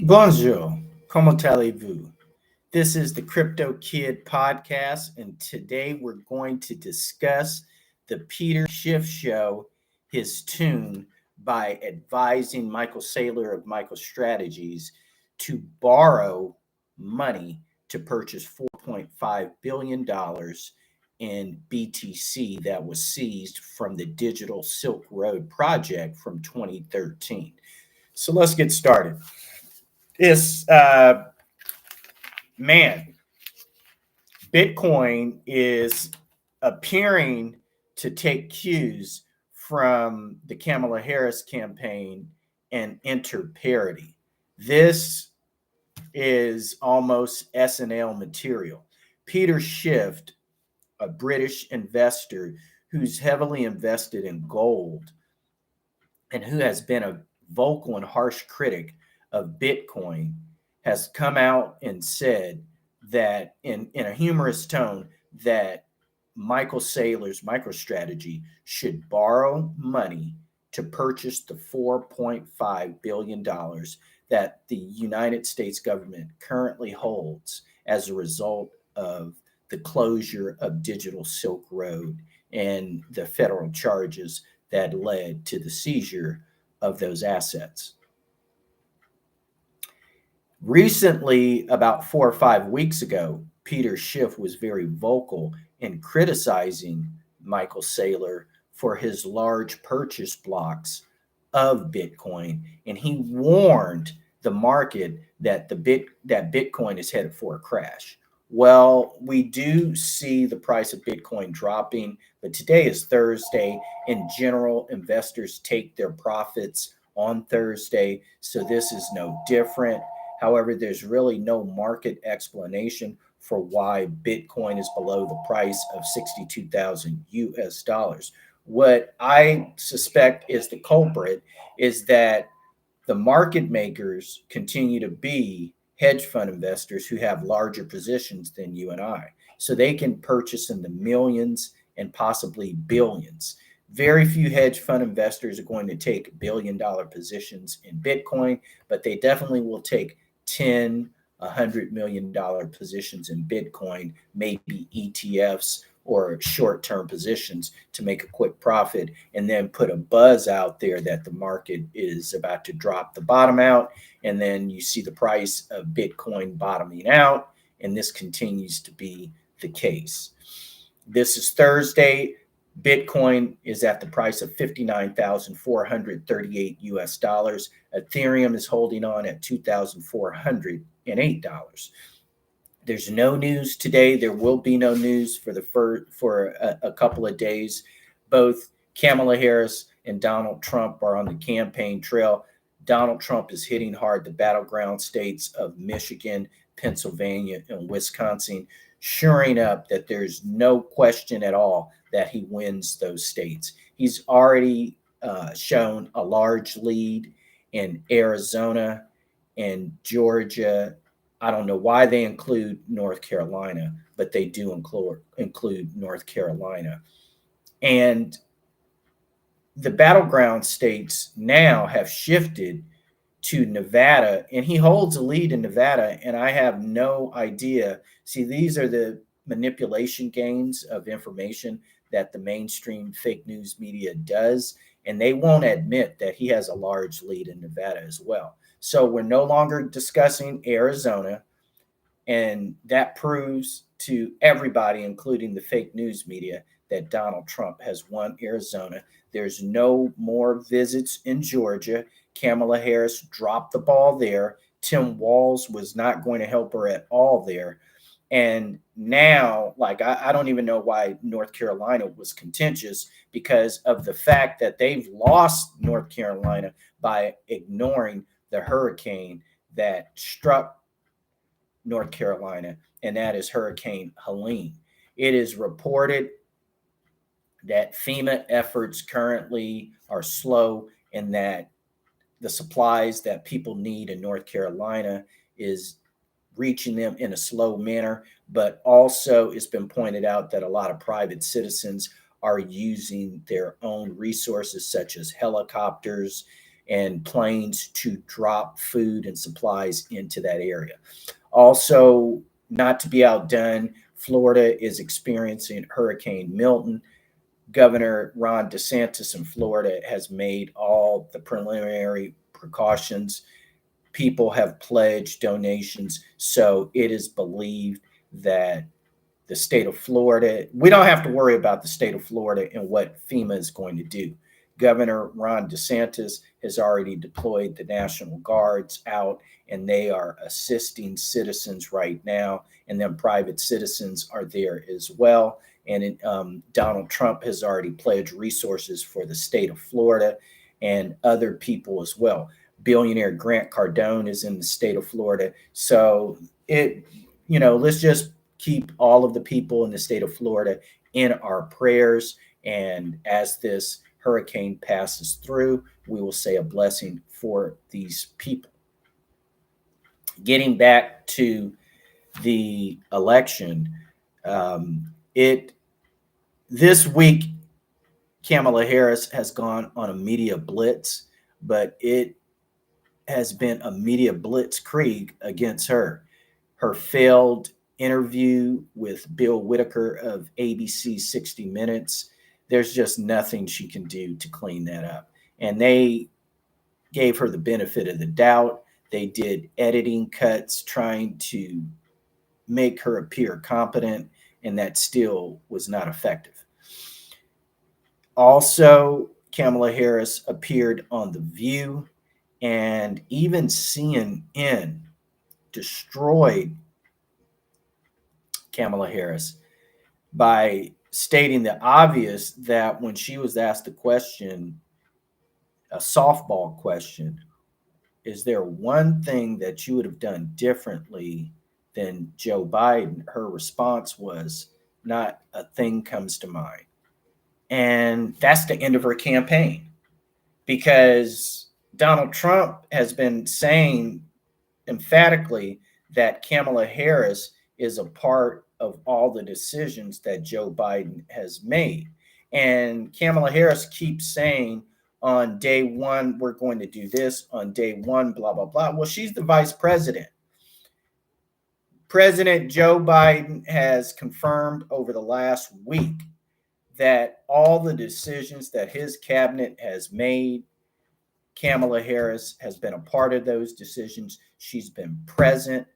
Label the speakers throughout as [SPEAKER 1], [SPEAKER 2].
[SPEAKER 1] Bonjour, comment allez-vous? This is the Crypto Kid podcast, and today we're going to discuss the Peter Schiff show, his tune by advising Michael Saylor of MicroStrategies to borrow money to purchase $4.5 billion in BTC that was seized from the Digital Silk Road project from 2013. So let's get started. This man, Bitcoin is appearing to take cues from the Kamala Harris campaign and enter parity. This is almost SNL material. Peter Schiff, a British investor who's heavily invested in gold and who has been a vocal and harsh critic of Bitcoin, has come out and said that in a humorous tone that Michael Saylor's MicroStrategy should borrow money to purchase the $4.5 billion that the United States government currently holds as a result of the closure of Digital Silk Road and the federal charges that led to the seizure of those assets. Recently, about 4 or 5 weeks ago, Peter Schiff was very vocal in criticizing Michael Saylor for his large purchase blocks of Bitcoin, and he warned the market that that Bitcoin is headed for a crash. Well, we do see the price of Bitcoin dropping, but today is Thursday. In general, investors take their profits on Thursday, so this is no different. However, there's really no market explanation for why Bitcoin is below the price of 62,000 US dollars. What I suspect is the culprit is that the market makers continue to be hedge fund investors who have larger positions than you and I. So they can purchase in the millions and possibly billions. Very few hedge fund investors are going to take billion-dollar positions in Bitcoin, but they definitely will take 10, $100 million positions in Bitcoin, maybe ETFs or short-term positions to make a quick profit, and then put a buzz out there that the market is about to drop the bottom out, and then you see the price of Bitcoin bottoming out, and this continues to be the case. This is Thursday. Bitcoin is at the price of 59,438 US dollars. Ethereum is holding on at $2,408. There's no news today. There will be no news for a couple of days. Both Kamala Harris and Donald Trump are on the campaign trail. Donald Trump is hitting hard the battleground states of Michigan, Pennsylvania, and Wisconsin, shoring up that there's no question at all that he wins those states. He's already shown a large lead in Arizona and Georgia. I don't know why they include North Carolina, but they do include North Carolina. And the battleground states now have shifted to Nevada, and he holds a lead in Nevada, and I have no idea. See, these are the manipulation games of information that the mainstream fake news media does, and they won't admit that he has a large lead in Nevada as well. So we're no longer discussing Arizona, and that proves to everybody, including the fake news media, that Donald Trump has won Arizona. There's no more visits in Georgia. Kamala Harris dropped the ball there. Tim Walz was not going to help her at all there. And now, I don't even know why North Carolina was contentious, because of the fact that they've lost North Carolina by ignoring the hurricane that struck North Carolina, and that is Hurricane Helene. It is reported that FEMA efforts currently are slow, and that the supplies that people need in North Carolina is reaching them in a slow manner. But also, it's been pointed out that a lot of private citizens are using their own resources, such as helicopters and planes to drop food and supplies into that area. Also, not to be outdone, Florida is experiencing Hurricane Milton. Governor Ron DeSantis in Florida has made all the preliminary precautions. People have pledged donations. So it is believed that the state of Florida, we don't have to worry about the state of Florida and what FEMA is going to do. Governor Ron DeSantis has already deployed the National Guards out, and they are assisting citizens right now. And then private citizens are there as well. And Donald Trump has already pledged resources for the state of Florida and other people as well. Billionaire Grant Cardone is in the state of Florida. So let's just keep all of the people in the state of Florida in our prayers. And as this hurricane passes through, we will say a blessing for these people. Getting back to the election, this week, Kamala Harris has gone on a media blitz, but it has been a media blitzkrieg against her. Her failed interview with Bill Whitaker of ABC's 60 Minutes, there's just nothing she can do to clean that up. And they gave her the benefit of the doubt. They did editing cuts trying to make her appear competent, and that still was not effective. Also, Kamala Harris appeared on The View, and even CNN destroyed Kamala Harris by stating the obvious, that when she was asked a question, a softball question, is there one thing that you would have done differently than Joe Biden? Her response was, not a thing comes to mind. And that's the end of her campaign, because Donald Trump has been saying emphatically that Kamala Harris is a part of all the decisions that Joe Biden has made. And Kamala Harris keeps saying, on day one, we're going to do this. On day one, blah, blah, blah. Well, she's the vice president. President Joe Biden has confirmed over the last week that all the decisions that his cabinet has made, Kamala Harris has been a part of those decisions. She's been present.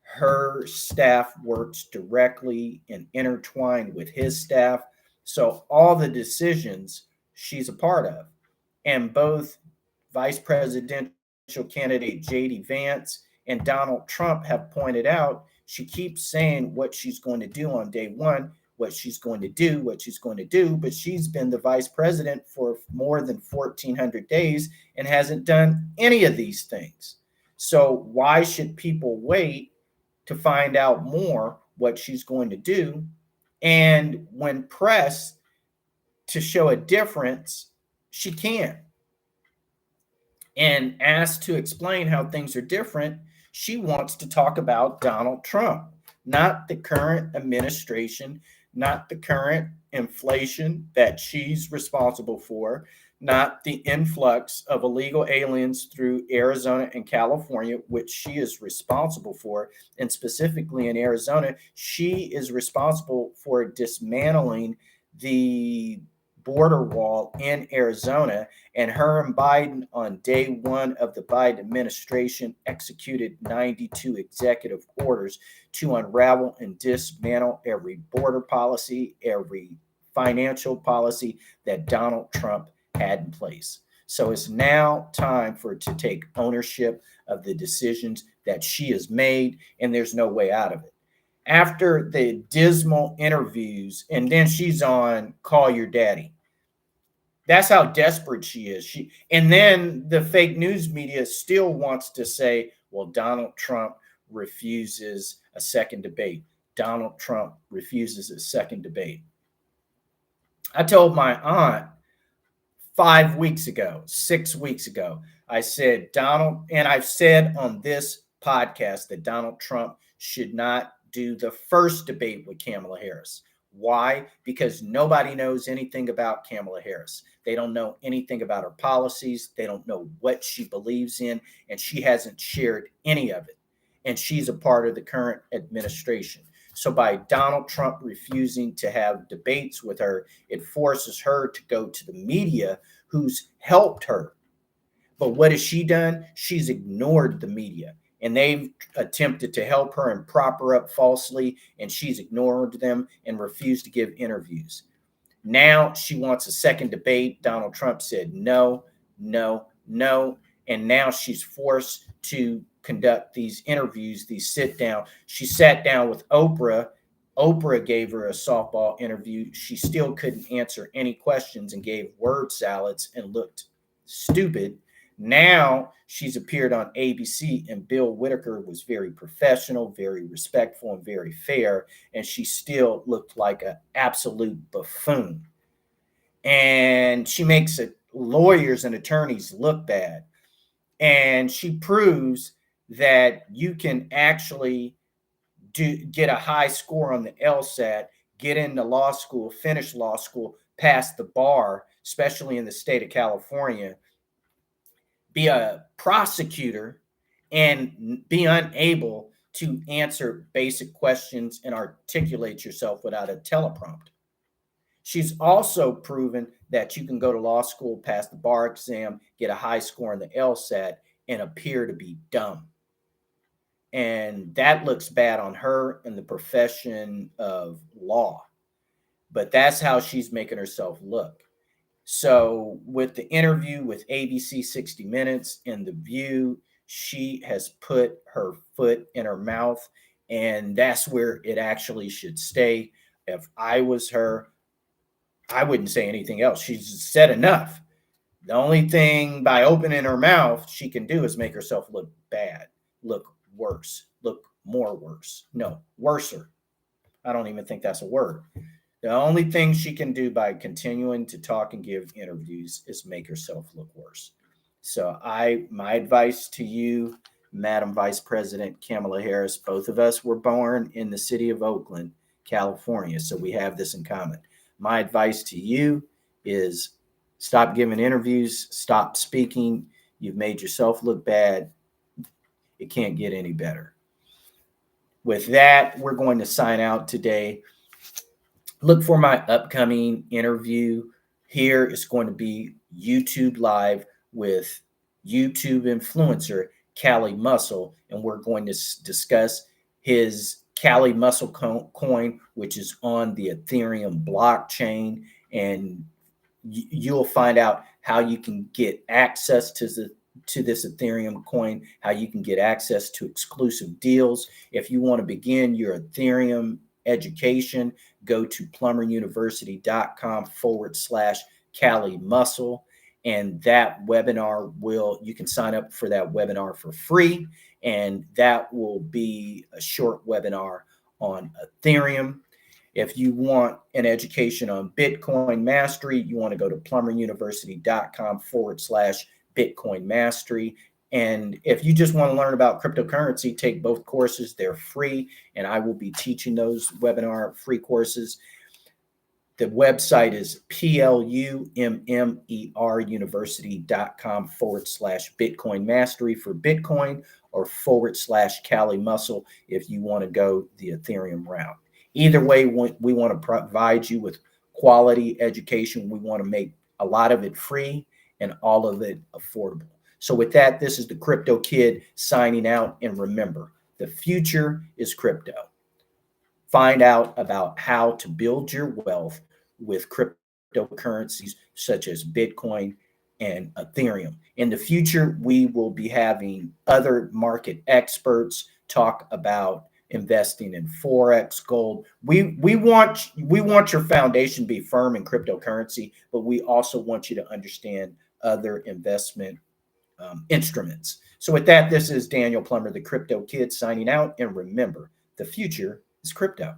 [SPEAKER 1] Her staff works directly and intertwined with his staff. So all the decisions she's a part of. And both Vice Presidential candidate J.D. Vance and Donald Trump have pointed out she keeps saying what she's going to do on day one, what she's going to do, but she's been the vice president for more than 1,400 days and hasn't done any of these things. So why should people wait to find out more what she's going to do? And when pressed to show a difference, she can't. And asked to explain how things are different, she wants to talk about Donald Trump, not the current administration, not the current inflation that she's responsible for, not the influx of illegal aliens through Arizona and California, which she is responsible for. And specifically in Arizona, she is responsible for dismantling the border wall in Arizona. And her and Biden on day one of the Biden administration executed 92 executive orders to unravel and dismantle every border policy, every financial policy that Donald Trump had in place. So it's now time for her to take ownership of the decisions that she has made, and there's no way out of it. After the dismal interviews, and then she's on Call Your Daddy. That's how desperate she is. And then the fake news media still wants to say, well, Donald Trump refuses a second debate. Donald Trump refuses a second debate. I told my aunt 5 weeks ago, 6 weeks ago, I said, and I've said on this podcast that Donald Trump should not do the first debate with Kamala Harris. Why? Because nobody knows anything about Kamala Harris. They don't know anything about her policies. They don't know what she believes in, and she hasn't shared any of it. And she's a part of the current administration. So by Donald Trump refusing to have debates with her, it forces her to go to the media who's helped her. But what has she done? She's ignored the media, and they've attempted to help her and prop her up falsely, and she's ignored them and refused to give interviews. Now she wants a second debate. Donald Trump said no, no, no. And now she's forced to conduct these interviews, these sit down. She sat down with Oprah. Oprah gave her a softball interview. She still couldn't answer any questions and gave word salads and looked stupid. Now she's appeared on ABC, and Bill Whitaker was very professional, very respectful, and very fair. And she still looked like an absolute buffoon. And she makes lawyers and attorneys look bad. And she proves that you can actually get a high score on the LSAT, get into law school, finish law school, pass the bar, especially in the state of California, be a prosecutor, and be unable to answer basic questions and articulate yourself without a teleprompter. She's also proven that you can go to law school, pass the bar exam, get a high score in the LSAT, and appear to be dumb. And that looks bad on her and the profession of law. But that's how she's making herself look. So with the interview with ABC 60 Minutes and The View, she has put her foot in her mouth, and that's where it actually should stay. If I was her, I wouldn't say anything else. She's said enough. The only thing by opening her mouth she can do is make herself look bad, look worse, look more worse. No, worser. I don't even think that's a word. The only thing she can do by continuing to talk and give interviews is make herself look worse. So my advice to you, Madam Vice President Kamala Harris, both of us were born in the city of Oakland, California, so we have this in common. My advice to you is stop giving interviews, stop speaking. You've made yourself look bad. It can't get any better. With that, we're going to sign out today. Look for my upcoming interview. Here is going to be YouTube Live with YouTube influencer Cali Muscle, and we're going to discuss his Cali Muscle coin, which is on the Ethereum blockchain, and you'll find out how you can get access to this Ethereum coin, how you can get access to exclusive deals. If you want to begin your Ethereum education, go to plumberuniversity.com/Cali Muscle. And that webinar you can sign up for that webinar for free. And that will be a short webinar on Ethereum. If you want an education on Bitcoin mastery, you want to go to plumberuniversity.com/Bitcoin mastery. And if you just want to learn about cryptocurrency, take both courses. They're free, and I will be teaching those webinar free courses. The website is plummeruniversity.com/Bitcoin mastery for Bitcoin, or /Cali Muscle if you want to go the Ethereum route. Either way, we want to provide you with quality education. We want to make a lot of it free and all of it affordable. So with that, this is the Crypto Kid signing out. And remember, the future is crypto. Find out about how to build your wealth with cryptocurrencies such as Bitcoin and Ethereum. In the future, we will be having other market experts talk about investing in Forex, gold. We want your foundation to be firm in cryptocurrency, but we also want you to understand other investment instruments. So with that, this is Daniel Plummer, the Crypto Kid, signing out. And remember, the future is crypto.